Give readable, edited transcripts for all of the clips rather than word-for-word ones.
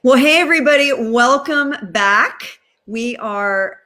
Well, hey, everybody, welcome back. We are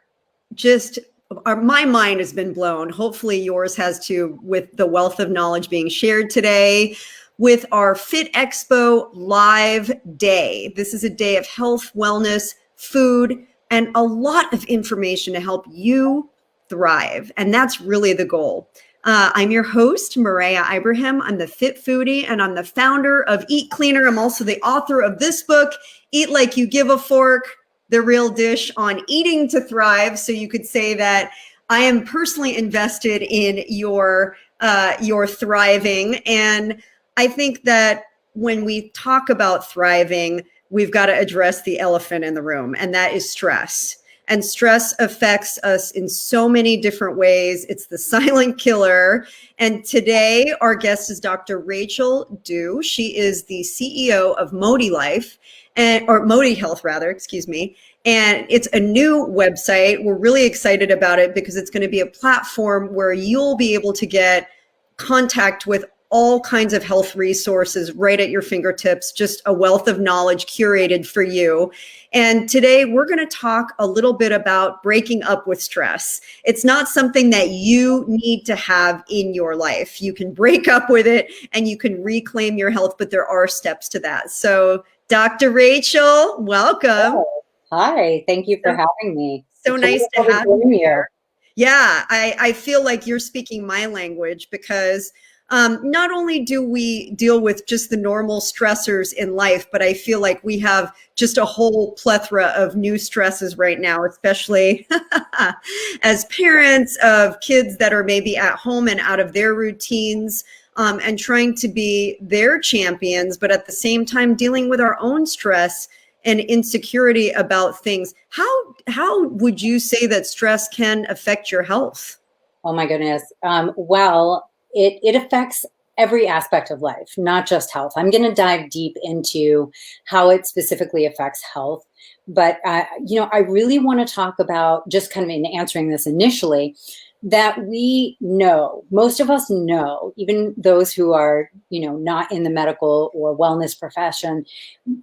my mind has been blown. Hopefully yours has too, with the wealth of knowledge being shared today with our Fit Expo live day. This is a day of health, wellness, food, and a lot of information to help you thrive. And that's really the goal. I'm your host, Maria Ibrahim. I'm the Fit Foodie and I'm the founder of Eat Cleaner. I'm also the author of this book, Eat Like You Give a Fork, The Real Dish on Eating to Thrive. So you could say that I am personally invested in your thriving. And I think that when we talk about thriving, we've got to address the elephant in the room, and that is stress. And stress affects us in so many different ways. It's the silent killer. And today, our guest is Dr. Rachel Dew. She is the CEO of ModiHealth, or ModiHealth rather, excuse me. And it's a new website. We're really excited about it because it's going to be a platform where you'll be able to get contact with all kinds of health resources right at your fingertips, just a wealth of knowledge curated for you. And today we're going to talk a little bit about breaking up with stress. It's not something that you need to have in your life. You can break up with it and you can reclaim your health, but there are steps to that. So Dr. Rachel, welcome. Oh, hi, thank you for having me. So nice to have you here. Yeah, I feel like you're speaking my language because not only do we deal with just the normal stressors in life, but I feel like we have just a whole plethora of new stresses right now, especially as parents of kids that are maybe at home and out of their routines, and trying to be their champions, but at the same time dealing with our own stress and insecurity about things. How would you say that stress can affect your health? Oh my goodness. Well, it affects every aspect of life, not just health. I'm going to dive deep into how it specifically affects health. But, I really want to talk about, just kind of in answering this initially, that we know, most of us know, even those who are, not in the medical or wellness profession,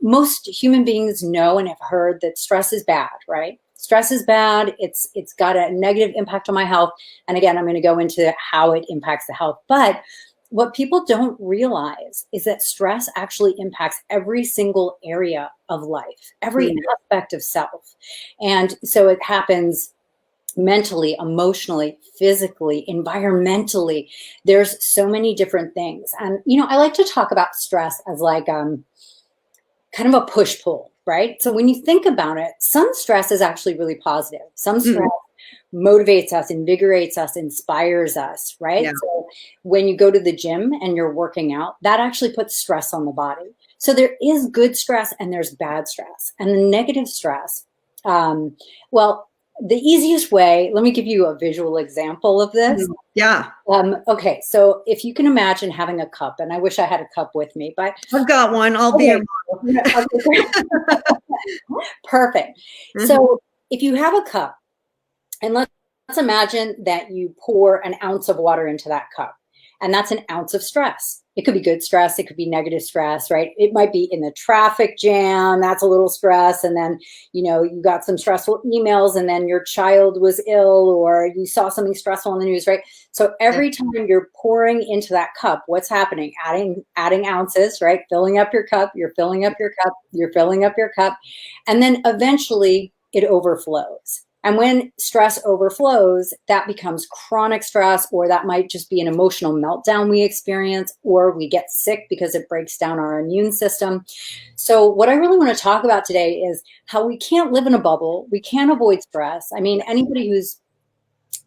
most human beings know and have heard that stress is bad, right? Stress is bad. It's got a negative impact on my health. And again, I'm going to go into how it impacts the health. But what people don't realize is that stress actually impacts every single area of life, every aspect of self. And so it happens mentally, emotionally, physically, environmentally. There's so many different things. And, I like to talk about stress as like kind of a push-pull, right? So when you think about it, some stress is actually really positive. Some stress motivates us, invigorates us, inspires us, right? Yeah. So when you go to the gym and you're working out, that actually puts stress on the body. So there is good stress and there's bad stress. And the negative stress, the easiest way, let me give you a visual example of this. Yeah. Okay, so if you can imagine having a cup, and I wish I had a cup with me, but I've got one. I'll be your model. Perfect. So if you have a cup, and let's imagine that you pour an ounce of water into that cup, and that's an ounce of stress. It could be good stress. It could be negative stress, right? It might be in the traffic jam. That's a little stress. And then, you got some stressful emails and then your child was ill or you saw something stressful on the news, right? So every time you're pouring into that cup, what's happening? Adding ounces, right? Filling up your cup, you're filling up your cup, you're filling up your cup. And then eventually it overflows. And when stress overflows, that becomes chronic stress, or that might just be an emotional meltdown we experience, or we get sick because it breaks down our immune system. So what I really want to talk about today is how we can't live in a bubble. We can't avoid stress. I mean, anybody who's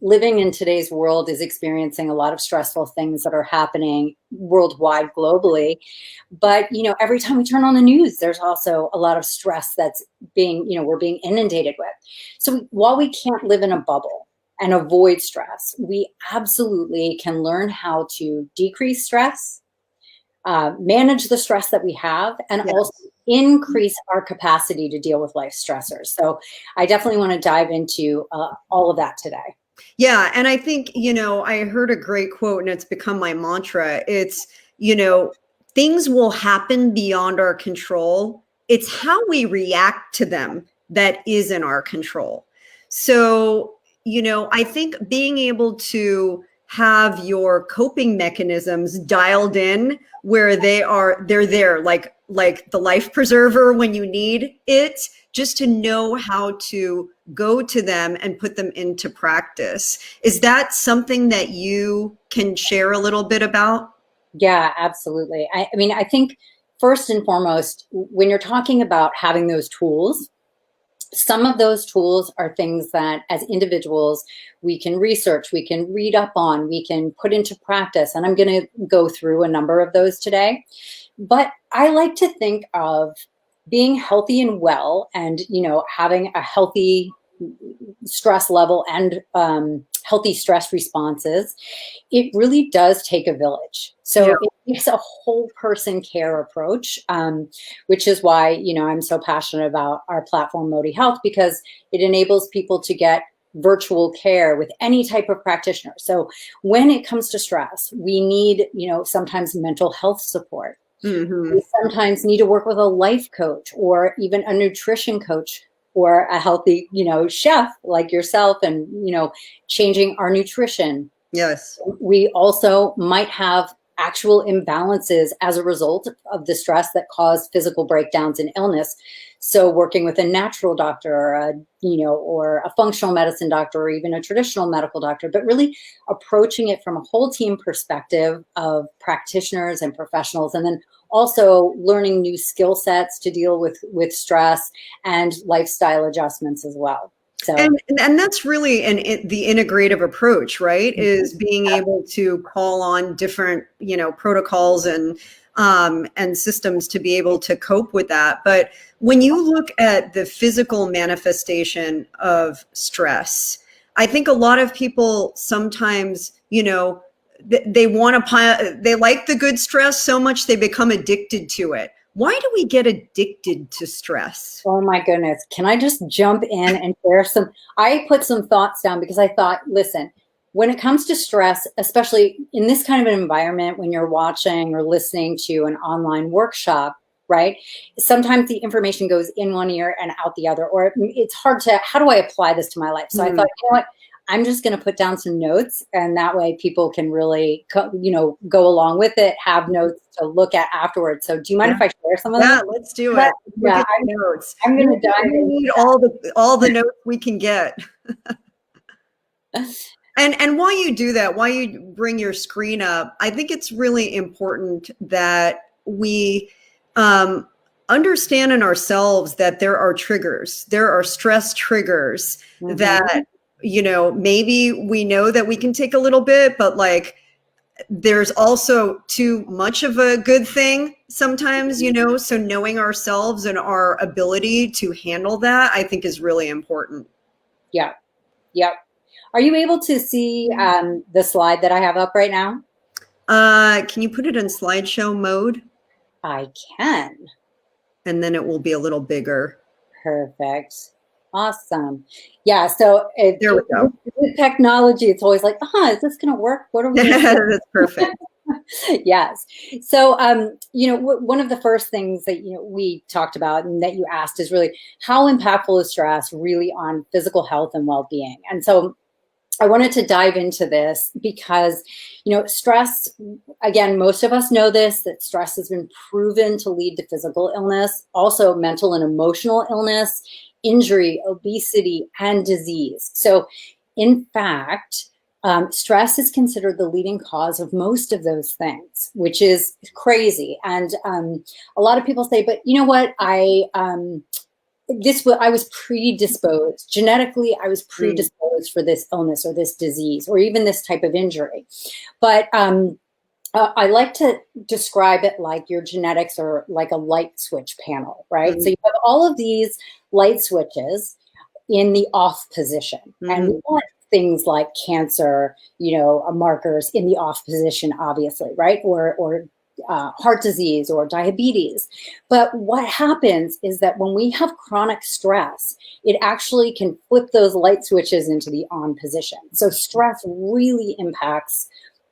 living in today's world is experiencing a lot of stressful things that are happening worldwide, globally. But, every time we turn on the news, there's also a lot of stress that's we're being inundated with. So while we can't live in a bubble and avoid stress, we absolutely can learn how to decrease stress, manage the stress that we have, and also increase our capacity to deal with life stressors. So I definitely want to dive into all of that today. Yeah. And I think, I heard a great quote and it's become my mantra. It's, things will happen beyond our control it's how we react to them that is in our control. So, I think being able to have your coping mechanisms dialed in where they're there, like the life preserver when you need it, just to know how to go to them and put them into practice. Is that something that you can share a little bit about? Yeah, absolutely. I mean, I think first and foremost, when you're talking about having those tools, some of those tools are things that as individuals, we can research, we can read up on, we can put into practice. And I'm going to go through a number of those today. But I like to think of being healthy and well and, having a healthy stress level and healthy stress responses. It really does take a village. So Yeah. it takes a whole person care approach, which is why, I'm so passionate about our platform, ModiHealth, because it enables people to get virtual care with any type of practitioner. So when it comes to stress, we need, sometimes mental health support. Mm-hmm. We sometimes need to work with a life coach or even a nutrition coach or a healthy, chef like yourself and, changing our nutrition. Yes. We also might have actual imbalances as a result of the stress that cause physical breakdowns and illness. So working with a natural doctor or a functional medicine doctor or even a traditional medical doctor, but really approaching it from a whole team perspective of practitioners and professionals, and then also learning new skill sets to deal with stress and lifestyle adjustments as well. So, and that's really the integrative approach, right? Is being able to call on different, protocols and systems to be able to cope with that. But when you look at the physical manifestation of stress, I think a lot of people sometimes, they want to they like the good stress so much they become addicted to it. Why do we get addicted to stress? oh my goodness. Can I just jump in and share I put some thoughts down because I thought, listen, when it comes to stress, especially in this kind of an environment, when you're watching or listening to an online workshop, right? Sometimes the information goes in one ear and out the other, or it's hard to, how do I apply this to my life? So I thought, what? I'm just going to put down some notes, and that way people can really, go along with it, have notes to look at afterwards. So do you mind if I share some of them? Yeah, let's do it. Yeah, notes. I'm going to dive We need all the notes we can get. And while you do that, while you bring your screen up, I think it's really important that we understand in ourselves that there are triggers. There are stress triggers that, maybe we know that we can take a little bit, but like there's also too much of a good thing sometimes, so knowing ourselves and our ability to handle that, I think is really important. Yeah. Yep. Are you able to see the slide that I have up right now? Can you put it in slideshow mode? I can. And then it will be a little bigger. Perfect. Awesome. Yeah. So there we go. With technology, it's always like, is this going to work? What are we doing? That's perfect. Yes. So, one of the first things that, we talked about and that you asked is really how impactful is stress really on physical health and well-being? And so I wanted to dive into this because, stress, again, most of us know this, that stress has been proven to lead to physical illness, also mental and emotional illness, injury, obesity, and disease. So in fact, stress is considered the leading cause of most of those things, which is crazy. And a lot of people say, but you know what, I was predisposed genetically. I was predisposed for this illness or this disease or even this type of injury. But I like to describe it like your genetics are like a light switch panel, right? So you have all of these light switches in the off position, and we want things like cancer, markers in the off position, obviously, right? Or heart disease or diabetes. But what happens is that when we have chronic stress, it actually can flip those light switches into the on position. So stress really impacts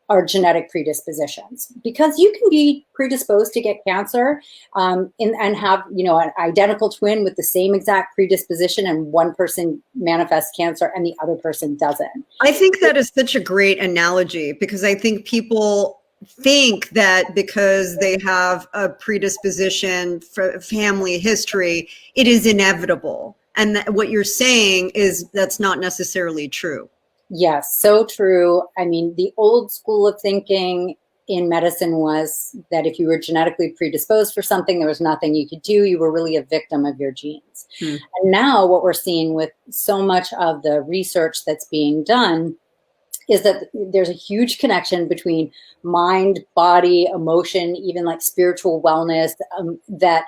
our genetic predispositions, because you can be predisposed to get cancer and have, you know, an identical twin with the same exact predisposition, and one person manifests cancer and the other person doesn't. I think that is such a great analogy, because I think people think that because they have a predisposition for family history, it is inevitable. And that what you're saying is that's not necessarily true. Yes, so true. I mean, the old school of thinking in medicine was that if you were genetically predisposed for something, there was nothing you could do. You were really a victim of your genes. And now what we're seeing with so much of the research that's being done is that there's a huge connection between mind, body, emotion, even like spiritual wellness that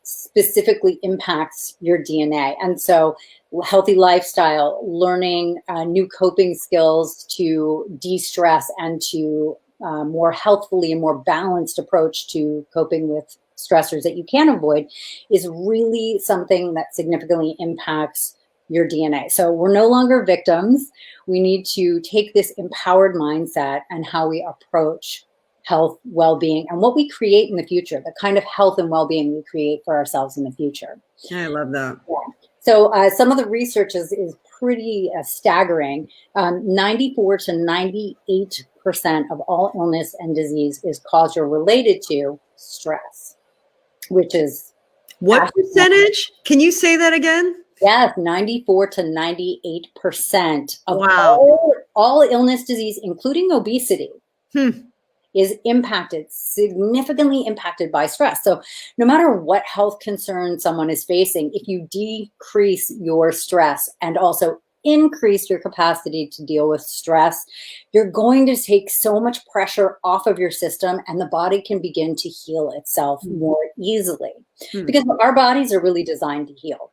specifically impacts your DNA. And so healthy lifestyle, learning new coping skills to de-stress and to more healthfully and more balanced approach to coping with stressors that you can avoid is really something that significantly impacts your DNA. So we're no longer victims. We need to take this empowered mindset and how we approach health, well-being, and what we create in the future, the kind of health and well-being we create for ourselves in the future. I love that. Yeah. So some of the research is pretty staggering. 94 to 98% of all illness and disease is caused or related to stress, which is... What percentage? Can you say that again? Yes, 94 to 98% of Wow. all illness, disease, including obesity, is significantly impacted by stress. So no matter what health concern someone is facing, if you decrease your stress and also increase your capacity to deal with stress, you're going to take so much pressure off of your system, and the body can begin to heal itself more easily. Because our bodies are really designed to heal.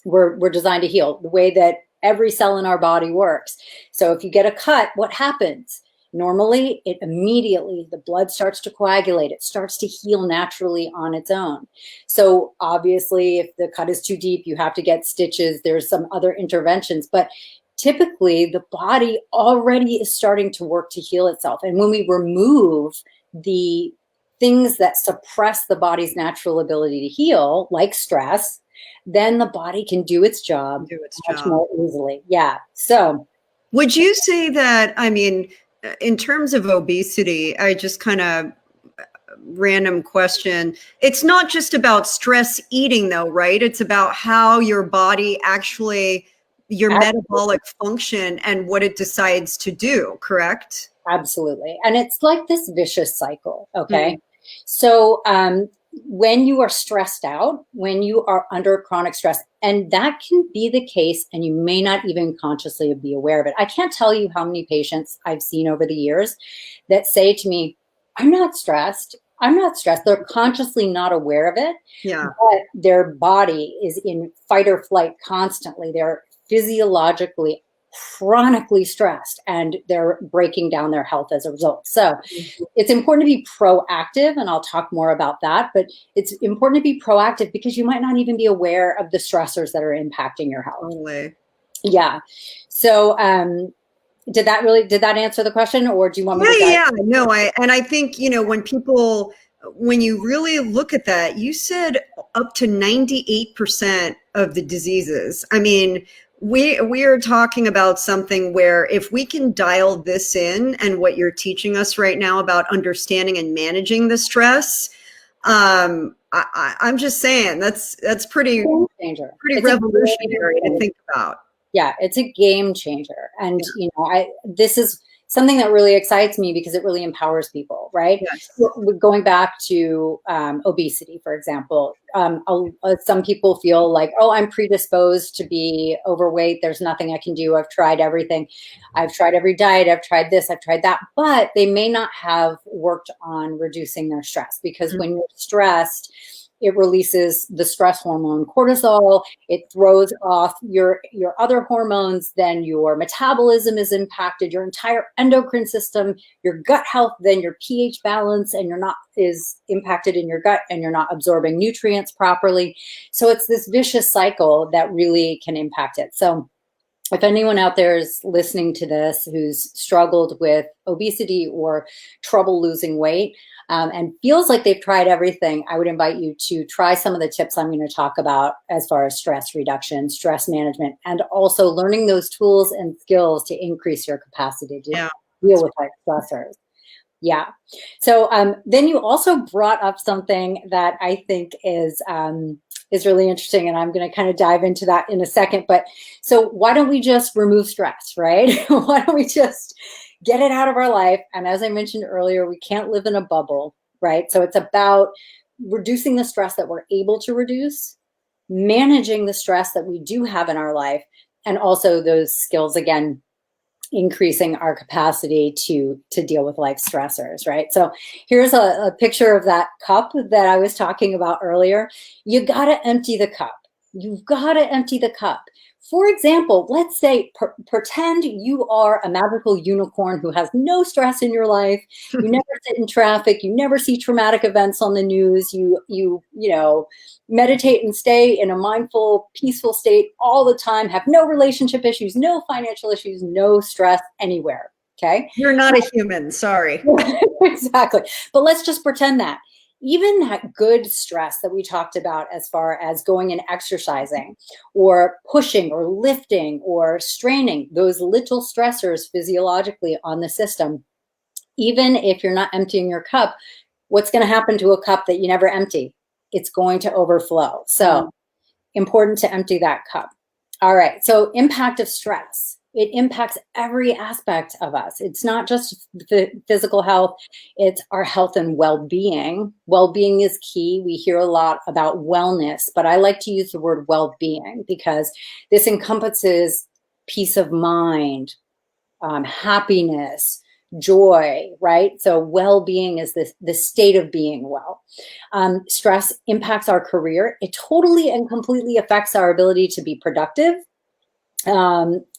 We're designed to heal the way that every cell in our body works. So if you get a cut, what happens? Normally, the blood starts to coagulate. It starts to heal naturally on its own. So obviously, if the cut is too deep, you have to get stitches. There's some other interventions, but typically the body already is starting to work to heal itself. And when we remove the things that suppress the body's natural ability to heal, like stress, then the body can do its job much more easily. Yeah. So would you say that, I mean, in terms of obesity, I just kind of random question. It's not just about stress eating though, right? It's about how your body actually, your metabolic function and what it decides to do, correct? Absolutely. And it's like this vicious cycle. Okay. So, when you are stressed out, when you are under chronic stress, and that can be the case, and you may not even consciously be aware of it. I can't tell you how many patients I've seen over the years that say to me, I'm not stressed. I'm not stressed. They're consciously not aware of it. Yeah. But their body is in fight or flight constantly. They're physiologically chronically stressed, and they're breaking down their health as a result. So it's important to be proactive, and I'll talk more about that, but it's important to be proactive because you might not even be aware of the stressors that are impacting your health. Totally. Yeah. So did that answer the question, or do you want me to No, I think, you know, when you really look at that, you said up to 98% of the diseases. I mean, we are talking about something where if we can dial this in, and what you're teaching us right now about understanding and managing the stress, I'm just saying that's pretty revolutionary to think about. Yeah, it's a game changer. And, you know, this is something that really excites me because it really empowers people, right? Yes. Going back to obesity, for example, some people feel like, oh, I'm predisposed to be overweight. There's nothing I can do. I've tried everything. I've tried every diet. I've tried this. I've tried that. But they may not have worked on reducing their stress, because when you're stressed, it releases the stress hormone cortisol. It throws off your other hormones. Then your metabolism is impacted, your entire endocrine system, your gut health, then your pH balance, and is impacted in your gut, and you're not absorbing nutrients properly. So it's this vicious cycle that really can impact it. So if anyone out there is listening to this who's struggled with obesity or trouble losing weight, and feels like they've tried everything, I would invite you to try some of the tips I'm going to talk about as far as stress reduction, stress management, and also learning those tools and skills to increase your capacity to deal with life stressors. Yeah. So then you also brought up something that I think is really interesting, and I'm going to kind of dive into that in a second. But so why don't we just remove stress, right? Why don't we just get it out of our life? And as I mentioned earlier, we can't live in a bubble, right? So it's about reducing the stress that we're able to reduce, managing the stress that we do have in our life, and also those skills, again, increasing our capacity to deal with life stressors, right? So here's a picture of that cup that I was talking about earlier. You got to empty the cup. You've got to empty the cup. For example, let's say pretend you are a magical unicorn who has no stress in your life. You never sit in traffic. You never see traumatic events on the news. You know, meditate and stay in a mindful, peaceful state all the time. Have no relationship issues, no financial issues, no stress anywhere. Okay, you're not a human. Sorry. Exactly. But let's just pretend that. Even that good stress that we talked about as far as going and exercising or pushing or lifting or straining, those little stressors physiologically on the system, even if you're not emptying your cup, what's going to happen to a cup that you never empty? It's going to overflow. So important to empty that cup. All right. So impact of stress. It impacts every aspect of us. It's not just the physical health, it's our health and well-being. Well-being is key. We hear a lot about wellness, but I like to use the word well-being because this encompasses peace of mind, happiness, joy, right? So well-being is the state of being well. Stress impacts our career. It totally and completely affects our ability to be productive,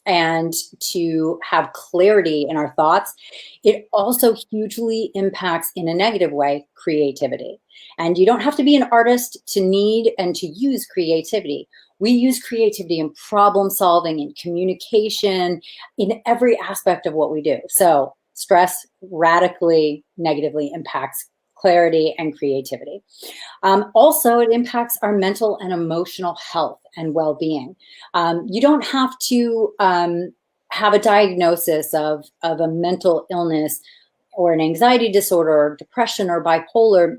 and to have clarity in our thoughts. It also hugely impacts, in a negative way, creativity. And you don't have to be an artist to need and to use creativity. We use creativity in problem solving, in communication, in every aspect of what we do. So stress radically negatively impacts clarity and creativity. Also, it impacts our mental and emotional health and well-being. You don't have to have a diagnosis of a mental illness or an anxiety disorder or depression or bipolar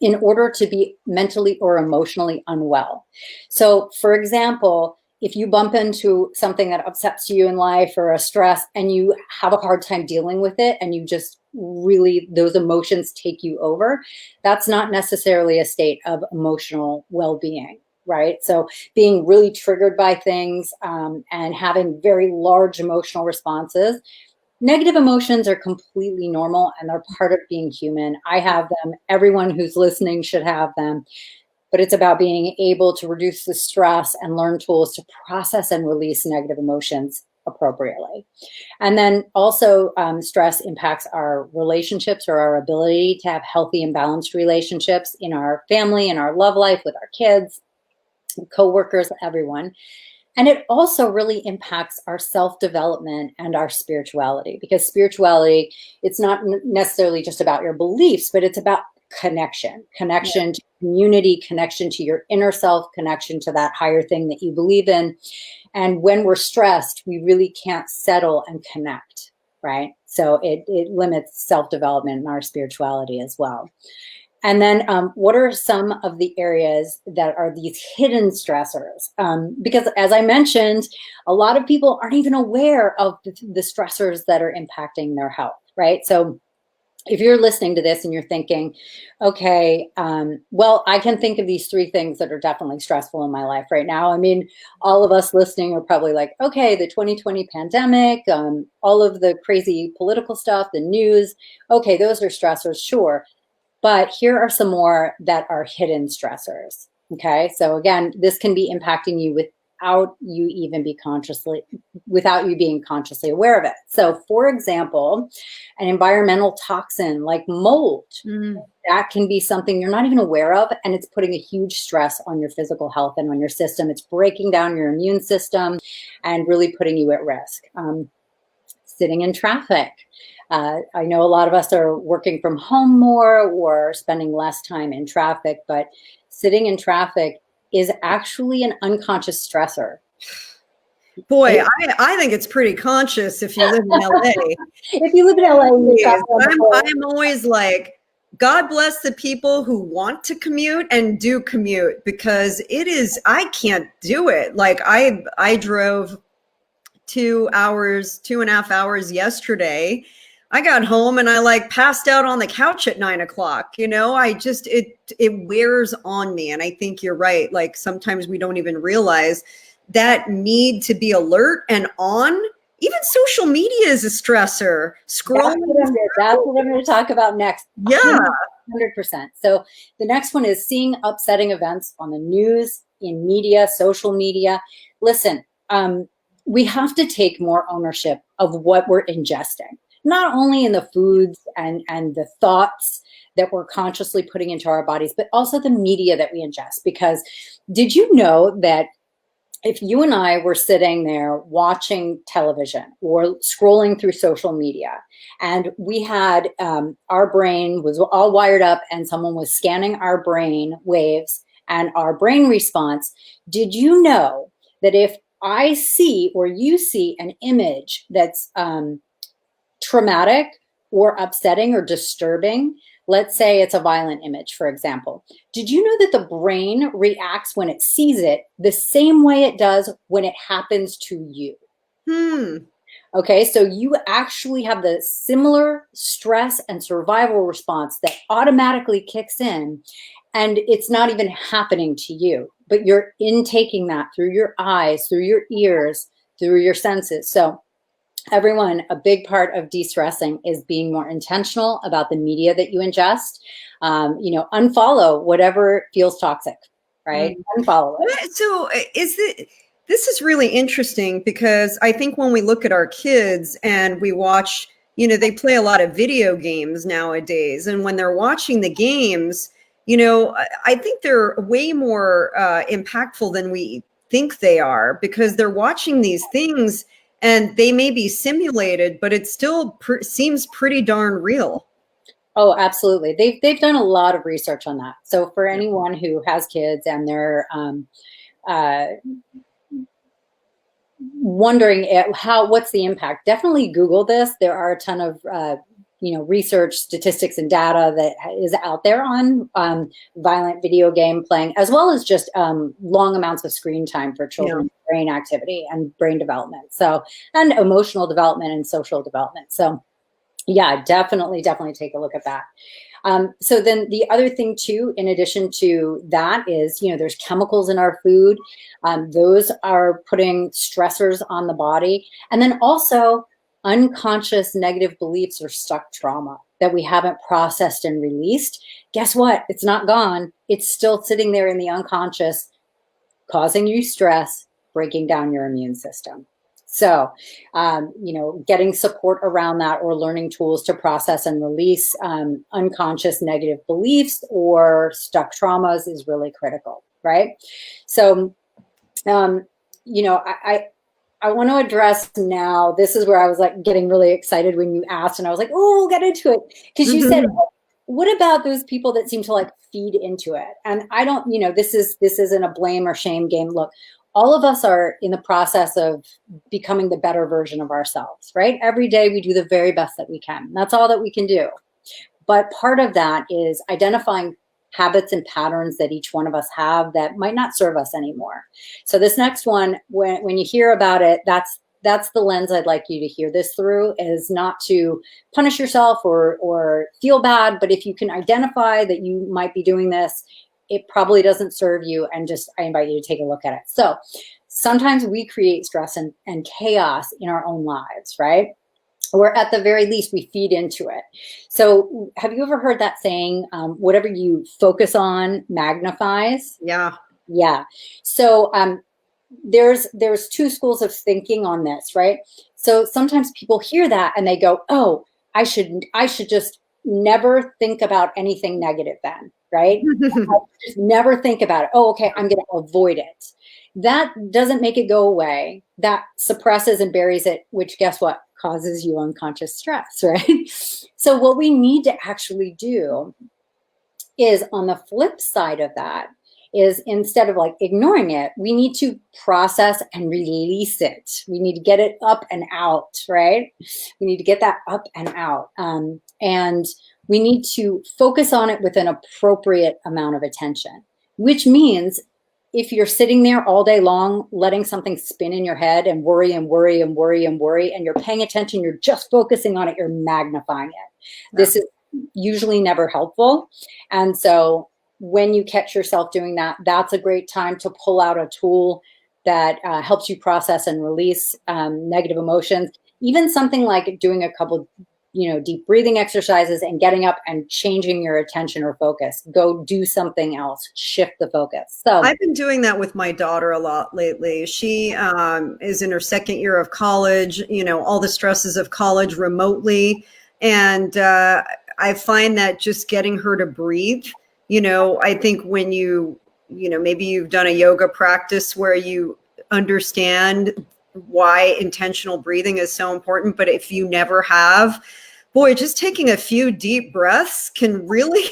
in order to be mentally or emotionally unwell. So, for example, if you bump into something that upsets you in life or a stress and you have a hard time dealing with it and you just really, those emotions take you over, that's not necessarily a state of emotional well-being, right? So being really triggered by things and having very large emotional responses. Negative emotions are completely normal and they're part of being human. I have them. Everyone who's listening should have them. But it's about being able to reduce the stress and learn tools to process and release negative emotions appropriately. And then also stress impacts our relationships or our ability to have healthy and balanced relationships in our family, in our love life, with our kids, coworkers, everyone. And it also really impacts our self-development and our spirituality, because spirituality, it's not necessarily just about your beliefs, but it's about connection to community, connection to your inner self, connection to that higher thing that you believe in. And when we're stressed, we really can't settle and connect, right? So it limits self-development and our spirituality as well. And then what are some of the areas that are these hidden stressors? Because as I mentioned, a lot of people aren't even aware of the stressors that are impacting their health, right? So if you're listening to this and you're thinking, okay, well, I can think of these 3 things that are definitely stressful in my life right now. I mean, all of us listening are probably like, okay, the 2020 pandemic, all of the crazy political stuff, the news, okay, those are stressors, sure. But here are some more that are hidden stressors. Okay, so again, this can be impacting you with without you being consciously aware of it. So for example, an environmental toxin like mold, that can be something you're not even aware of, and it's putting a huge stress on your physical health and on your system. It's breaking down your immune system and really putting you at risk. Sitting in traffic. I know a lot of us are working from home more or spending less time in traffic, but sitting in traffic is actually an unconscious stressor. Boy, I think it's pretty conscious if you live in LA. If you live in LA, I'm always like, God bless the people who want to commute and do commute, because I can't do it. Like I drove 2.5 hours yesterday. I got home and I like passed out on the couch at 9 o'clock. It wears on me. And I think you're right. Like sometimes we don't even realize that need to be alert and on. Even social media is a stressor. Scrolling. That's what I'm going to talk about next. Yeah. 100%. So the next one is seeing upsetting events on the news, in media, social media. Listen, we have to take more ownership of what we're ingesting, not only in the foods and the thoughts that we're consciously putting into our bodies, but also the media that we ingest. Because did you know that if you and I were sitting there watching television or scrolling through social media, and we had our brain was all wired up and someone was scanning our brain waves and our brain response, did you know that if I see or you see an image that's traumatic or upsetting or disturbing, let's say it's a violent image, for example, did you know that the brain reacts when it sees it the same way it does when it happens to you? Okay, so you actually have the similar stress and survival response that automatically kicks in, and it's not even happening to you, but you're intaking that through your eyes, through your ears, through your senses. So everyone, a big part of de-stressing is being more intentional about the media that you ingest. Unfollow whatever feels toxic, right? Unfollow it. So this is really interesting, because I think when we look at our kids and we watch, they play a lot of video games nowadays. And when they're watching the games, I think they're way more impactful than we think they are, because they're watching these things and they may be simulated, but it still seems pretty darn real. Oh, absolutely. They've done a lot of research on that. So for anyone who has kids and they're wondering what's the impact, definitely Google this. There are a ton of research, statistics, and data that is out there on violent video game playing, as well as just long amounts of screen time for children's brain activity and brain development. So, and emotional development and social development. So yeah, definitely take a look at that. So then the other thing too, in addition to that, is, there's chemicals in our food. Those are putting stressors on the body. And then also unconscious negative beliefs or stuck trauma that we haven't processed and released. Guess what? It's not gone. It's still sitting there in the unconscious, causing you stress, breaking down your immune system. So, getting support around that or learning tools to process and release unconscious negative beliefs or stuck traumas is really critical, right? So, I want to address now, this is where I was like getting really excited when you asked, and I was like, oh, we'll get into it. Because you said, what about those people that seem to like feed into it? And I don't, this isn't a blame or shame game. Look, all of us are in the process of becoming the better version of ourselves, right? Every day we do the very best that we can. That's all that we can do. But part of that is identifying habits and patterns that each one of us have that might not serve us anymore. So this next one, when you hear about it, that's the lens I'd like you to hear this through, is not to punish yourself or feel bad, but if you can identify that you might be doing this, it probably doesn't serve you, and I invite you to take a look at it. So sometimes we create stress and chaos in our own lives, right? Or at the very least, we feed into it. So have you ever heard that saying, whatever you focus on magnifies? Yeah. Yeah. So there's two schools of thinking on this, right? So sometimes people hear that and they go, oh, I should just never think about anything negative then, right? Just never think about it. Oh, okay, I'm going to avoid it. That doesn't make it go away. That suppresses and buries it, which guess what? Causes you unconscious stress, right? So what we need to actually do is, on the flip side of that, is instead of like ignoring it, we need to process and release it. We need to get it up and out, right? We need to get that up and out. And we need to focus on it with an appropriate amount of attention, which means if you're sitting there all day long, letting something spin in your head and worry and worry and worry and worry, and you're paying attention, you're just focusing on it, you're magnifying it. This is usually never helpful. And so when you catch yourself doing that, that's a great time to pull out a tool that helps you process and release negative emotions. Even something like doing a couple, deep breathing exercises and getting up and changing your attention or focus. Go do something else, shift the focus. So I've been doing that with my daughter a lot lately. She is in her second year of college, all the stresses of college remotely. And I find that just getting her to breathe, I think when maybe you've done a yoga practice where you understand why intentional breathing is so important. But if you never have, boy, just taking a few deep breaths can really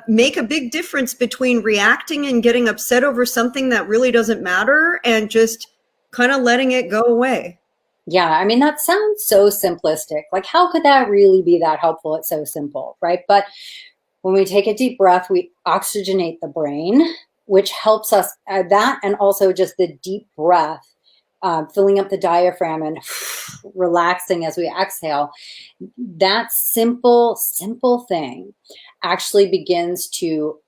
make a big difference between reacting and getting upset over something that really doesn't matter and just kind of letting it go away. Yeah, I mean, that sounds so simplistic. Like, how could that really be that helpful? It's so simple, right? But when we take a deep breath, we oxygenate the brain, which helps us that, and also just the deep breath, filling up the diaphragm and relaxing as we exhale. That simple thing actually begins to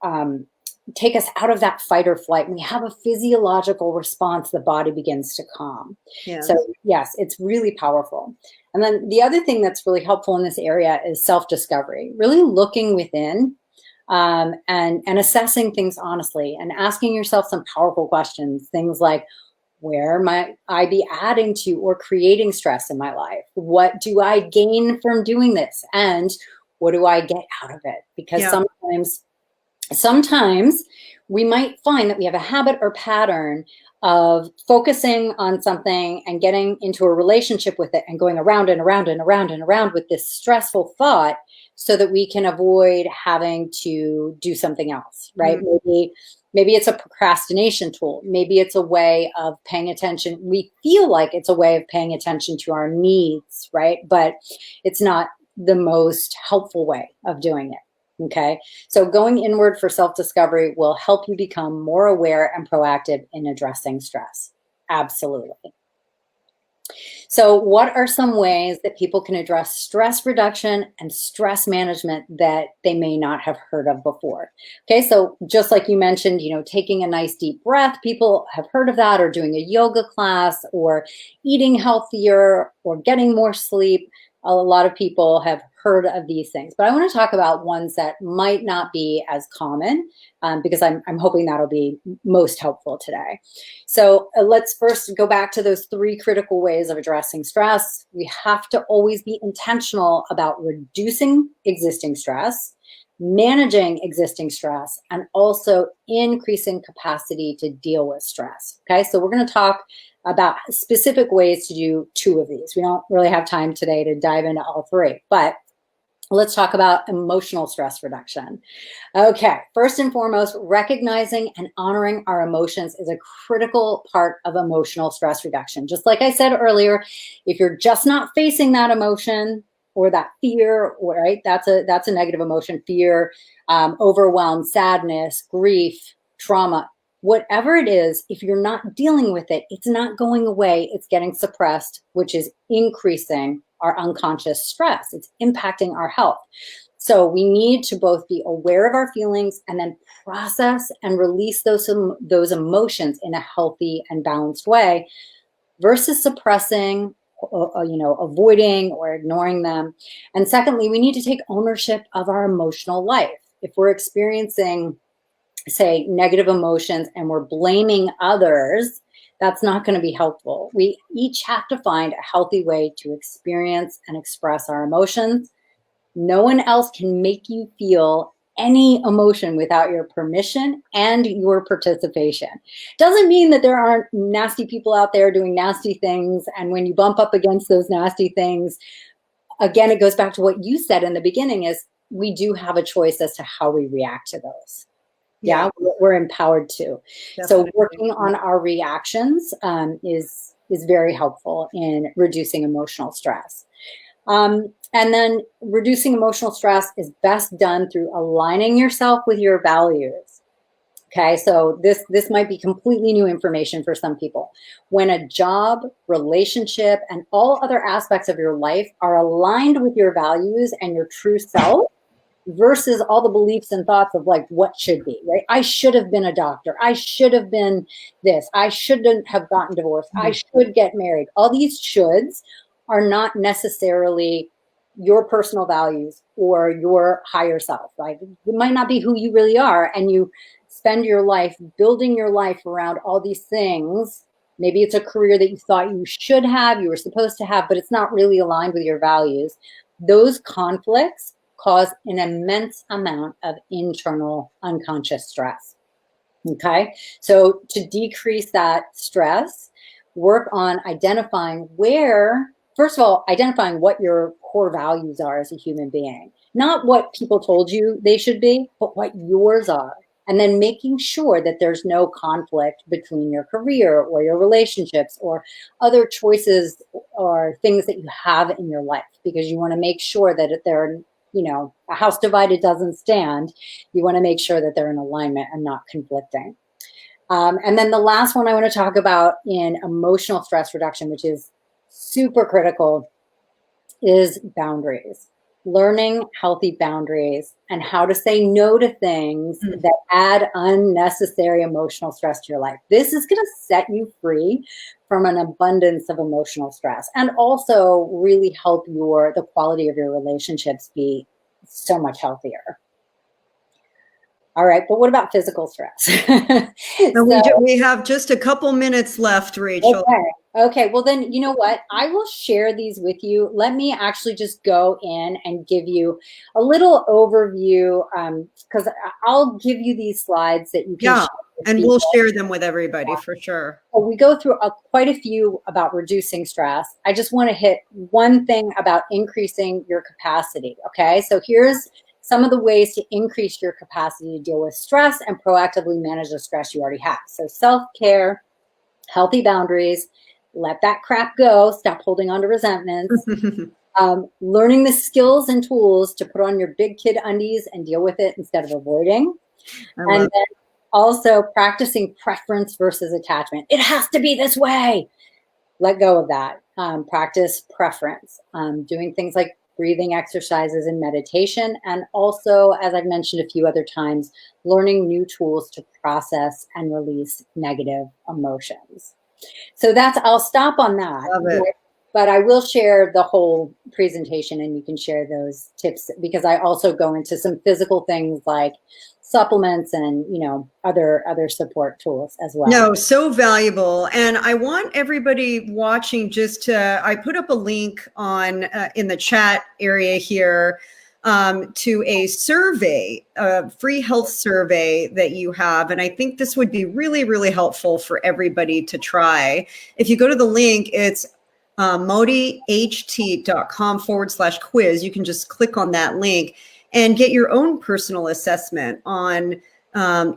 take us out of that fight or flight. We have a physiological response. The body begins to calm. Yes. So yes, it's really powerful. And then the other thing that's really helpful in this area is self-discovery, really looking within and assessing things honestly and asking yourself some powerful questions. Things like, where might I be adding to or creating stress in my life? What do I gain from doing this? And what do I get out of it? Because sometimes we might find that we have a habit or pattern of focusing on something and getting into a relationship with it and going around and around and around and around with this stressful thought so that we can avoid having to do something else, right? Mm-hmm. Maybe it's a procrastination tool. Maybe it's a way of paying attention. We feel like it's a way of paying attention to our needs, right? But it's not the most helpful way of doing it. Okay, so going inward for self-discovery will help you become more aware and proactive in addressing stress. Absolutely. So what are some ways that people can address stress reduction and stress management that they may not have heard of before? Okay, so just like you mentioned, taking a nice deep breath, people have heard of that, or doing a yoga class, or eating healthier, or getting more sleep. A lot of people have heard of these things, but I want to talk about ones that might not be as common because I'm hoping that'll be most helpful today. So let's first go back to those 3 critical ways of addressing stress. We have to always be intentional about reducing existing stress, managing existing stress, and also increasing capacity to deal with stress. Okay, so we're going to talk about specific ways to do 2 of these. We don't really have time today to dive into all 3, but let's talk about emotional stress reduction. Okay, first and foremost, recognizing and honoring our emotions is a critical part of emotional stress reduction. Just like I said earlier, if you're just not facing that emotion or that fear, right, that's a negative emotion, fear, overwhelm, sadness, grief, trauma, whatever it is, if you're not dealing with it, it's not going away, it's getting suppressed, which is increasing our unconscious stress. It's impacting our health. So we need to both be aware of our feelings and then process and release those emotions in a healthy and balanced way versus suppressing, avoiding or ignoring them. And secondly, we need to take ownership of our emotional life. If we're experiencing, say, negative emotions and we're blaming others, That's not going to be helpful. We each have to find a healthy way to experience and express our emotions. No one else can make you feel any emotion without your permission and your participation. Doesn't mean that there aren't nasty people out there doing nasty things. And when you bump up against those nasty things, again, it goes back to what you said in the beginning is we do have a choice as to how we react to those. Yeah, we're empowered to. Definitely. So working on our reactions is very helpful in reducing emotional stress. And then reducing emotional stress is best done through aligning yourself with your values. Okay, so this might be completely new information for some people. When a job, relationship, and all other aspects of your life are aligned with your values and your true self, versus all the beliefs and thoughts of like what should be, right? I should have been a doctor. I should have been this. I shouldn't have gotten divorced. I should get married. All these shoulds are not necessarily your personal values or your higher self. Like it might not be who you really are. And you spend your life building your life around all these things. Maybe it's a career that you thought you should have, you were supposed to have, but it's not really aligned with your values. Those conflicts cause an immense amount of internal unconscious stress. Okay, so to decrease that stress, work on identifying first of all, identifying what your core values are as a human being, not what people told you they should be, but what yours are. And then making sure that there's no conflict between your career or your relationships or other choices or things that you have in your life, because you want to make sure that they're, a house divided doesn't stand. You want to make sure that they're in alignment and not conflicting. And then the last one I want to talk about in emotional stress reduction, which is super critical, is boundaries. Learning healthy boundaries and how to say no to things that add unnecessary emotional stress to your life. This is going to set you free from an abundance of emotional stress and also really help the quality of your relationships be so much healthier. All right, but what about physical stress? We have just a couple minutes left, Rachel. Okay, well then, you know what? I will share these with you. Let me actually just go in and give you a little overview, because I'll give you these slides that you can share with and people. we'll share them with everybody for sure. Well, we go through quite a few about reducing stress. I just want to hit one thing about increasing your capacity, okay? So here's some of the ways to increase your capacity to deal with stress and proactively manage the stress you already have. So self-care, healthy boundaries, let that crap go, stop holding on to resentments, learning the skills and tools to put on your big kid undies and deal with it instead of avoiding. And then also practicing preference versus attachment. It has to be this way. Let go of that. Practice preference, doing things like breathing exercises and meditation. And also, as I've mentioned a few other times, learning new tools to process and release negative emotions. So I'll stop on that. But I will share the whole presentation and you can share those tips, because I also go into some physical things like supplements and, other support tools as well. No, so valuable. And I want everybody watching I put up a link on in the chat area here to a survey, a free health survey that you have. And I think this would be really, really helpful for everybody to try. If you go to the link, it's modihealth.com/quiz. You can just click on that link and get your own personal assessment on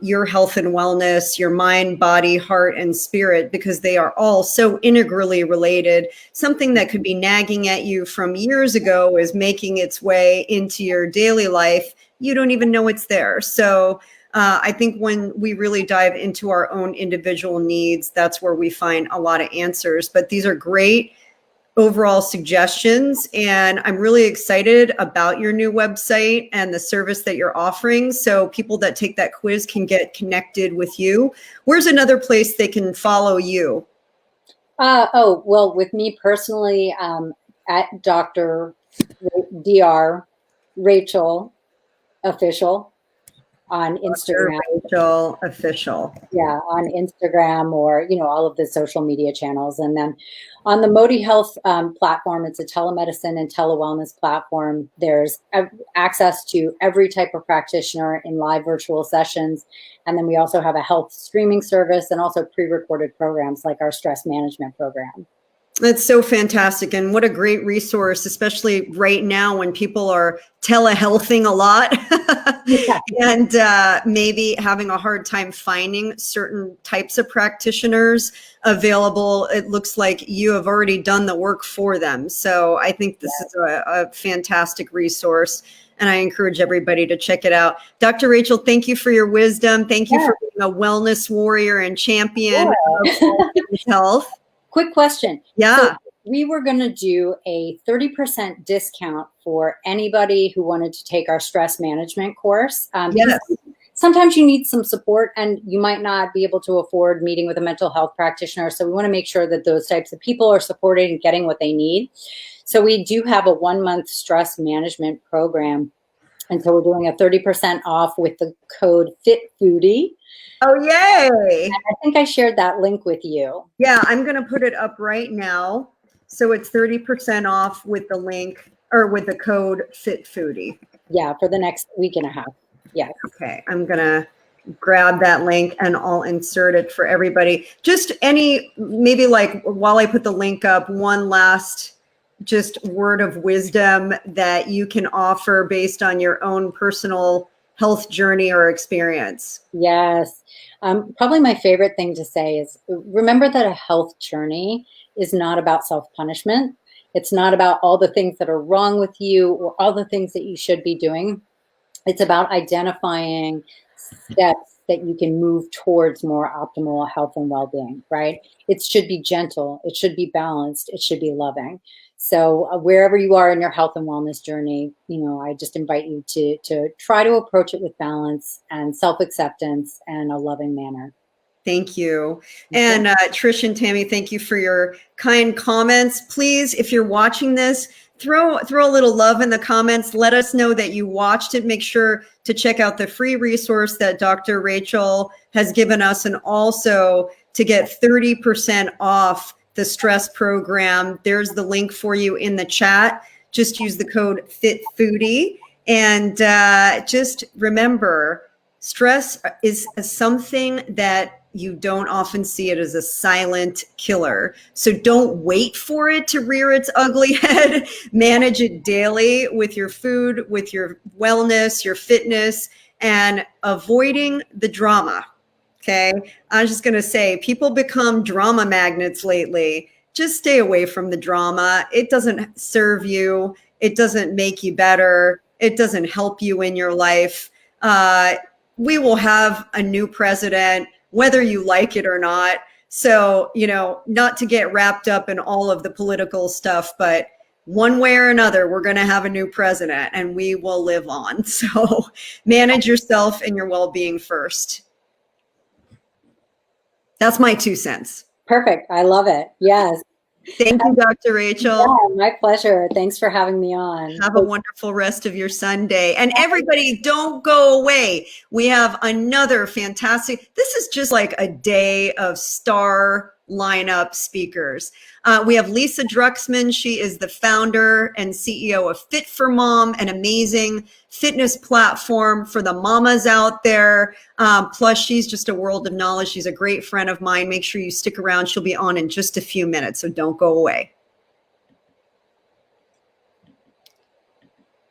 your health and wellness, your mind, body, heart, and spirit, because they are all so integrally related. Something that could be nagging at you from years ago is making its way into your daily life. You don't even know it's there. So I think when we really dive into our own individual needs, that's where we find a lot of answers. But these are great overall suggestions, and I'm really excited about your new website and the service that you're offering, so people that take that quiz can get connected with you. Where's another place they can follow you? Well, with me personally, at Dr. Rachel Official. on Instagram. Rachel Official. Yeah, on Instagram or, all of the social media channels. And then on the ModiHealth platform, it's a telemedicine and telewellness platform. There's access to every type of practitioner in live virtual sessions. And then we also have a health streaming service and also pre-recorded programs like our stress management program. That's so fantastic. And what a great resource, especially right now when people are telehealthing a lot Yeah. and maybe having a hard time finding certain types of practitioners available. It looks like you have already done the work for them. So I think this is a fantastic resource. And I encourage everybody to check it out. Dr. Rachel, thank you for your wisdom. Thank you for being a wellness warrior and champion of health. Quick question. Yeah. So we were going to do a 30% discount for anybody who wanted to take our stress management course. Yes. Sometimes you need some support and you might not be able to afford meeting with a mental health practitioner. So we want to make sure that those types of people are supported and getting what they need. So we do have a 1-month stress management program. And so we're doing a 30% off with the code FITFOODIE. Oh, yay. And I think I shared that link with you. Yeah, I'm going to put it up right now. So it's 30% off with the link or with the code FITFOODIE. Yeah, for the next week and a half. Yeah. Okay, I'm going to grab that link and I'll insert it for everybody. Just maybe like while I put the link up, one last just word of wisdom that you can offer based on your own personal health journey or experience. Yes. Probably my favorite thing to say is remember that a health journey is not about self-punishment. It's not about all the things that are wrong with you or all the things that you should be doing. It's about identifying steps that you can move towards more optimal health and well-being, right? It should be gentle. It should be balanced. It should be loving. So wherever you are in your health and wellness journey, I just invite you to try to approach it with balance and self-acceptance and a loving manner. Thank you. And Trish and Tammy, thank you for your kind comments. Please, if you're watching this, throw a little love in the comments. Let us know that you watched it. Make sure to check out the free resource that Dr. Rachel has given us, and also to get 30% off the stress program. There's the link for you in the chat. Just use the code FITFOODIE. And just remember, stress is something that you don't often see it as a silent killer. So don't wait for it to rear its ugly head. Manage it daily with your food, with your wellness, your fitness, and avoiding the drama. Okay. I was just going to say, people become drama magnets lately. Just stay away from the drama. It doesn't serve you. It doesn't make you better. It doesn't help you in your life. We will have a new president, whether you like it or not. So, not to get wrapped up in all of the political stuff, but one way or another, we're going to have a new president and we will live on. So manage yourself and your well-being first. That's my 2 cents. Perfect. I love it. Yes. Thank you, Dr. Rachel. Yeah, my pleasure. Thanks for having me on. Have a wonderful rest of your Sunday. And everybody, don't go away. We have another fantastic, this is just like a day of star lineup speakers. We have Lisa Druxman. She is the founder and CEO of Fit for Mom, an amazing fitness platform for the mamas out there. Plus, she's just a world of knowledge. She's a great friend of mine. Make sure you stick around. She'll be on in just a few minutes, so don't go away.